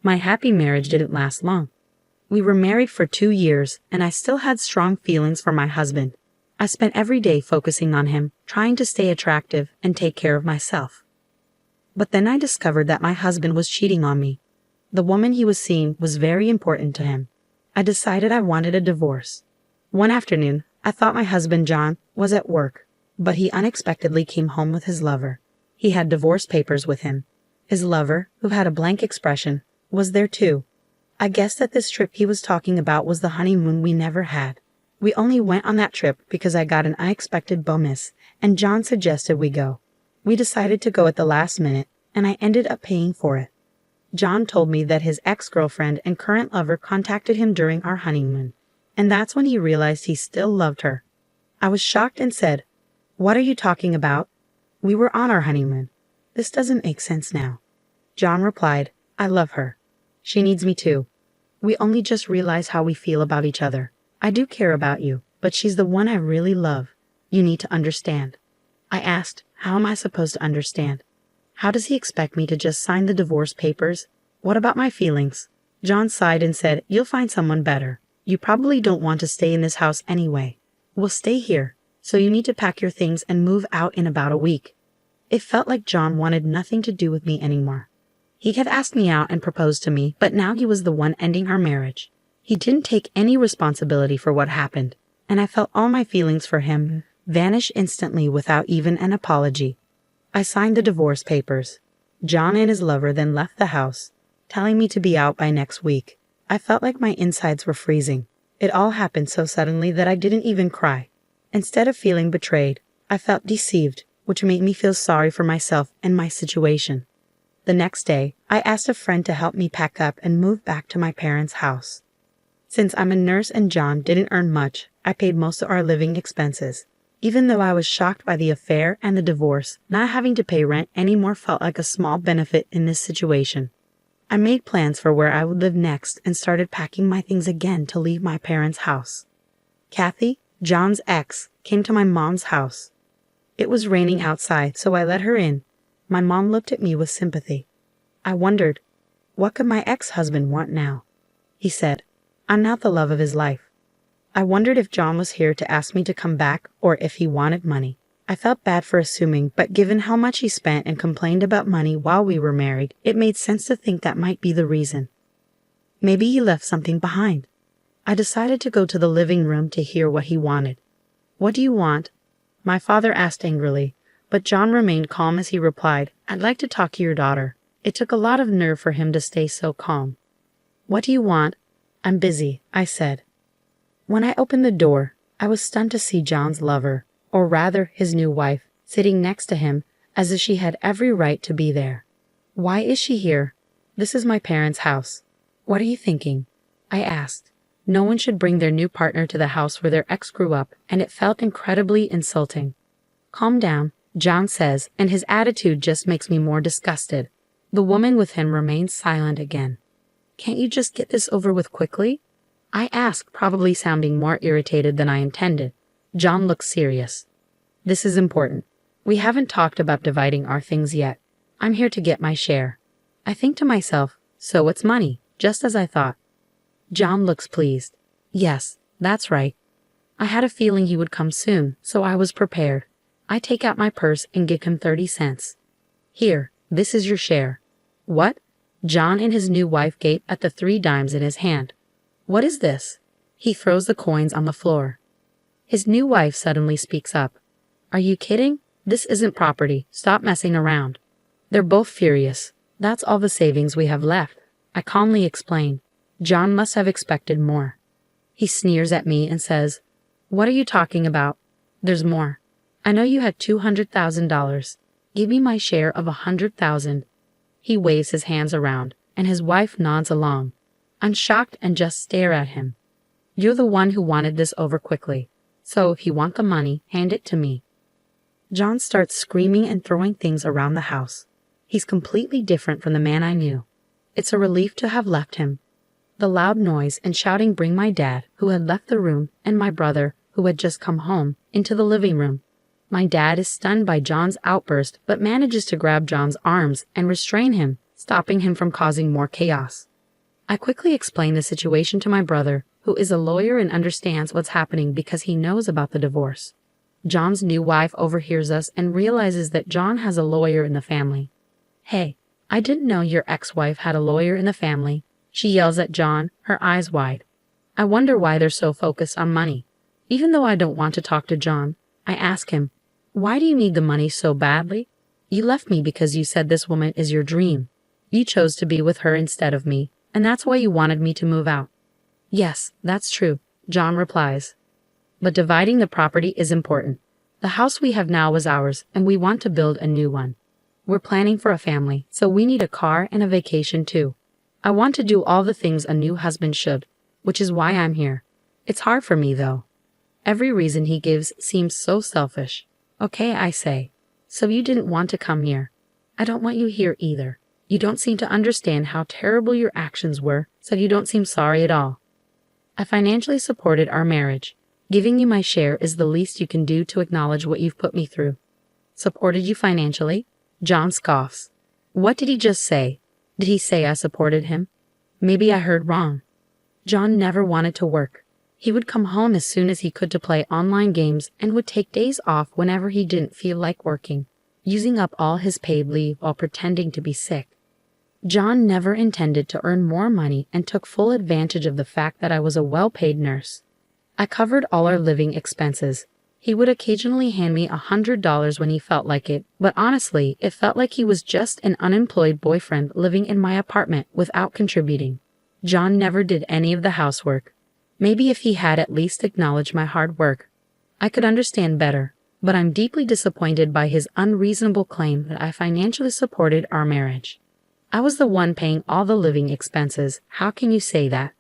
My happy marriage didn't last long. We were married for 2 years, and I still had strong feelings for my husband. I spent every day focusing on him, trying to stay attractive and take care of myself. But then I discovered that my husband was cheating on me. The woman he was seeing was very important to him. I decided I wanted a divorce. One afternoon, I thought my husband John was at work, but he unexpectedly came home with his lover. He had divorce papers with him. His lover, who had a blank expression, was there too. I guessed that this trip he was talking about was the honeymoon we never had. We only went on that trip because I got an unexpected bonus, and John suggested we go. We decided to go at the last minute, and I ended up paying for it. John told me that his ex-girlfriend and current lover contacted him during our honeymoon, and that's when he realized he still loved her. I was shocked and said, "What are you talking about? We were on our honeymoon. This doesn't make sense now." John replied, "I love her. She needs me too. We only just realized how we feel about each other. I do care about you, but she's the one I really love. You need to understand." I asked, "How am I supposed to understand? How does he expect me to just sign the divorce papers? What about my feelings?" John sighed and said, "You'll find someone better. You probably don't want to stay in this house anyway. We'll stay here, so you need to pack your things and move out in about a week." It felt like John wanted nothing to do with me anymore. He had asked me out and proposed to me, but now he was the one ending our marriage. He didn't take any responsibility for what happened, and I felt all my feelings for him vanish instantly without even an apology. I signed the divorce papers. John and his lover then left the house, telling me to be out by next week. I felt like my insides were freezing. It all happened so suddenly that I didn't even cry. Instead of feeling betrayed, I felt deceived, which made me feel sorry for myself and my situation. The next day, I asked a friend to help me pack up and move back to my parents' house. Since I'm a nurse and John didn't earn much, I paid most of our living expenses. Even though I was shocked by the affair and the divorce, not having to pay rent anymore felt like a small benefit in this situation. I made plans for where I would live next and started packing my things again to leave my parents' house. Kathy, John's ex, came to my mom's house. It was raining outside, so I let her in. My mom looked at me with sympathy. I wondered, what could my ex-husband want now? He said, "I'm not the love of his life." I wondered if John was here to ask me to come back or if he wanted money. I felt bad for assuming, but given how much he spent and complained about money while we were married, it made sense to think that might be the reason. Maybe he left something behind. I decided to go to the living room to hear what he wanted. "What do you want?" my father asked angrily, but John remained calm as he replied, "I'd like to talk to your daughter." It took a lot of nerve for him to stay so calm. "What do you want?" "I'm busy," I said. When I opened the door, I was stunned to see John's lover, or rather his new wife, sitting next to him as if she had every right to be there. "Why is she here? This is my parents' house." "What are you thinking?" I asked. No one should bring their new partner to the house where their ex grew up, and it felt incredibly insulting. "Calm down," John says, and his attitude just makes me more disgusted. The woman with him remains silent again. "Can't you just get this over with quickly?" I ask, probably sounding more irritated than I intended. John looks serious. "This is important. We haven't talked about dividing our things yet. I'm here to get my share." I think to myself, so it's money, just as I thought. John looks pleased. "Yes, that's right. I had a feeling he would come soon, so I was prepared." I take out my purse and give him 30 cents. "Here, this is your share." "What?" John and his new wife gape at the 3 dimes in his hand. "What is this?" He throws the coins on the floor. His new wife suddenly speaks up. "Are you kidding? This isn't property. Stop messing around." They're both furious. "That's all the savings we have left," I calmly explain. John must have expected more. He sneers at me and says, "What are you talking about? There's more. I know you had $200,000. Give me my share of 100,000. He waves his hands around, and his wife nods along. I'm shocked and just stare at him. "You're the one who wanted this over quickly. So if you want the money, hand it to me." John starts screaming and throwing things around the house. He's completely different from the man I knew. It's a relief to have left him. The loud noise and shouting bring my dad, who had left the room, and my brother, who had just come home, into the living room. My dad is stunned by John's outburst but manages to grab John's arms and restrain him, stopping him from causing more chaos. I quickly explain the situation to my brother, who is a lawyer and understands what's happening because he knows about the divorce. John's new wife overhears us and realizes that John has a lawyer in the family. "Hey, I didn't know your ex-wife had a lawyer in the family," she yells at John, her eyes wide. I wonder why they're so focused on money. Even though I don't want to talk to John, I ask him, "Why do you need the money so badly? You left me because you said this woman is your dream. You chose to be with her instead of me, and that's why you wanted me to move out." "Yes, that's true," John replies. "But dividing the property is important. The house we have now was ours, and we want to build a new one. We're planning for a family, so we need a car and a vacation too. I want to do all the things a new husband should, which is why I'm here. It's hard for me though." Every reason he gives seems so selfish. "Okay," I say. "So you didn't want to come here. I don't want you here either. You don't seem to understand how terrible your actions were, so you don't seem sorry at all. I financially supported our marriage. Giving you my share is the least you can do to acknowledge what you've put me through." "Supported you financially?" John scoffs. What did he just say? Did he say I supported him? Maybe I heard wrong. John never wanted to work. He would come home as soon as he could to play online games and would take days off whenever he didn't feel like working, using up all his paid leave while pretending to be sick. John never intended to earn more money and took full advantage of the fact that I was a well-paid nurse. I covered all our living expenses. He would occasionally hand me $100 when he felt like it, but honestly, it felt like he was just an unemployed boyfriend living in my apartment without contributing. John never did any of the housework. Maybe if he had at least acknowledged my hard work, I could understand better, but I'm deeply disappointed by his unreasonable claim that I financially supported our marriage. I was the one paying all the living expenses. How can you say that?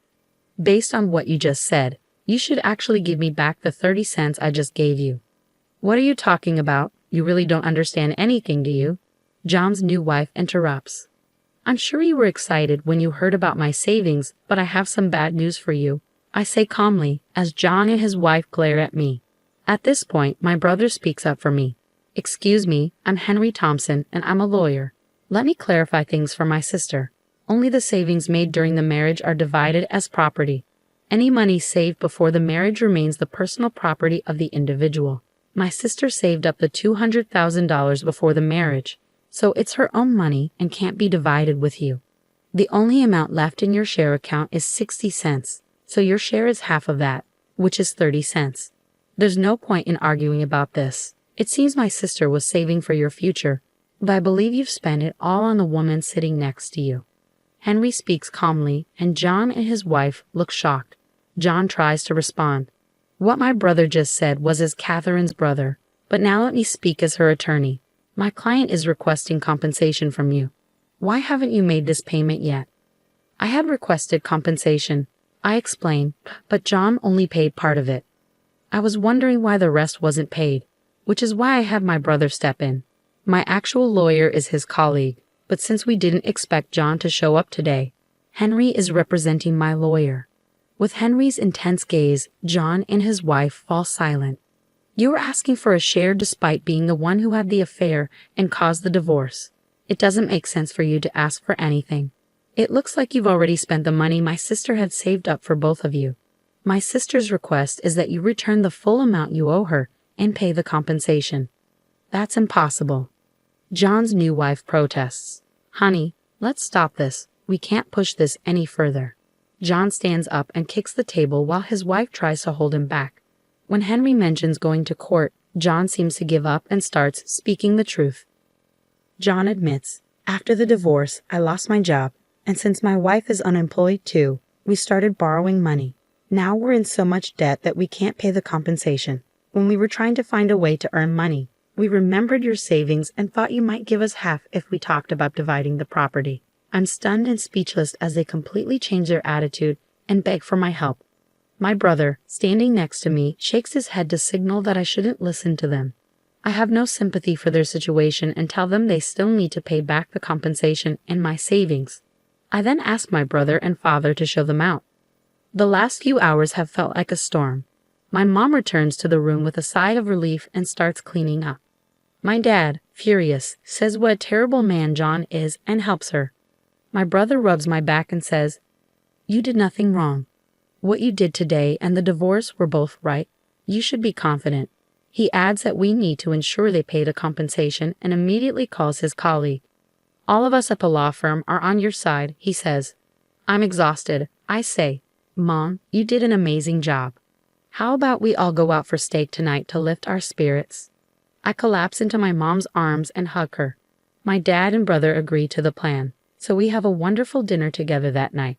Based on what you just said, you should actually give me back the 30 cents I just gave you. What are you talking about? You really don't understand anything, do you? John's new wife interrupts. I'm sure you were excited when you heard about my savings, but I have some bad news for you, I say calmly, as John and his wife glare at me. At this point, my brother speaks up for me. "Excuse me, I'm Henry Thompson, and I'm a lawyer. Let me clarify things for my sister. Only the savings made during the marriage are divided as property. Any money saved before the marriage remains the personal property of the individual. My sister saved up the $200,000 before the marriage, so it's her own money and can't be divided with you. The only amount left in your share account is 60 cents, so your share is half of that, which is 30 cents. There's no point in arguing about this. It seems my sister was saving for your future, but I believe you've spent it all on the woman sitting next to you." Henry speaks calmly, and John and his wife look shocked. John tries to respond. What my brother just said was as Catherine's brother, but now let me speak as her attorney. My client is requesting compensation from you. Why haven't you made this payment yet? I had requested compensation, I explain, but John only paid part of it. I was wondering why the rest wasn't paid, which is why I had my brother step in. My actual lawyer is his colleague, but since we didn't expect John to show up today, Henry is representing my lawyer. With Henry's intense gaze, John and his wife fall silent. You were asking for a share despite being the one who had the affair and caused the divorce. It doesn't make sense for you to ask for anything. It looks like you've already spent the money my sister had saved up for both of you. My sister's request is that you return the full amount you owe her and pay the compensation. That's impossible. John's new wife protests. Honey, let's stop this. We can't push this any further. John stands up and kicks the table while his wife tries to hold him back. When Henry mentions going to court, John seems to give up and starts speaking the truth. John admits, after the divorce, I lost my job, and since my wife is unemployed too, we started borrowing money. Now we're in so much debt that we can't pay the compensation. When we were trying to find a way to earn money, we remembered your savings and thought you might give us half if we talked about dividing the property. I'm stunned and speechless as they completely change their attitude and beg for my help. My brother, standing next to me, shakes his head to signal that I shouldn't listen to them. I have no sympathy for their situation and tell them they still need to pay back the compensation and my savings. I then ask my brother and father to show them out. The last few hours have felt like a storm. My mom returns to the room with a sigh of relief and starts cleaning up. My dad, furious, says what a terrible man John is and helps her. My brother rubs my back and says, You did nothing wrong. What you did today and the divorce were both right. You should be confident. He adds that we need to ensure they pay the compensation and immediately calls his colleague. All of us at the law firm are on your side, he says. I'm exhausted. I say, Mom, you did an amazing job. How about we all go out for steak tonight to lift our spirits? I collapse into my mom's arms and hug her. My dad and brother agree to the plan, so we have a wonderful dinner together that night.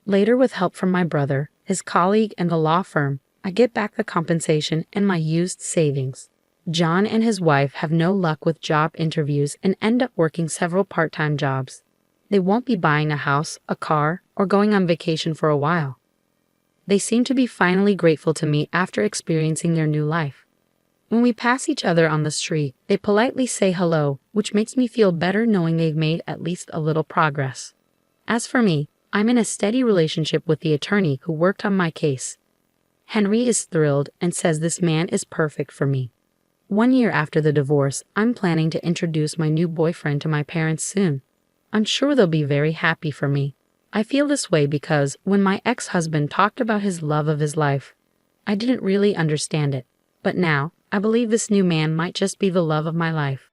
Later, with help from my brother, his colleague, and the law firm, I get back the compensation and my used savings. John and his wife have no luck with job interviews and end up working several part-time jobs. They won't be buying a house, a car, or going on vacation for a while. They seem to be finally grateful to me after experiencing their new life. When we pass each other on the street, they politely say hello, which makes me feel better knowing they've made at least a little progress. As for me, I'm in a steady relationship with the attorney who worked on my case. Henry is thrilled and says this man is perfect for me. 1 year after the divorce, I'm planning to introduce my new boyfriend to my parents soon. I'm sure they'll be very happy for me. I feel this way because when my ex-husband talked about his love of his life, I didn't really understand it. But now, I believe this new man might just be the love of my life.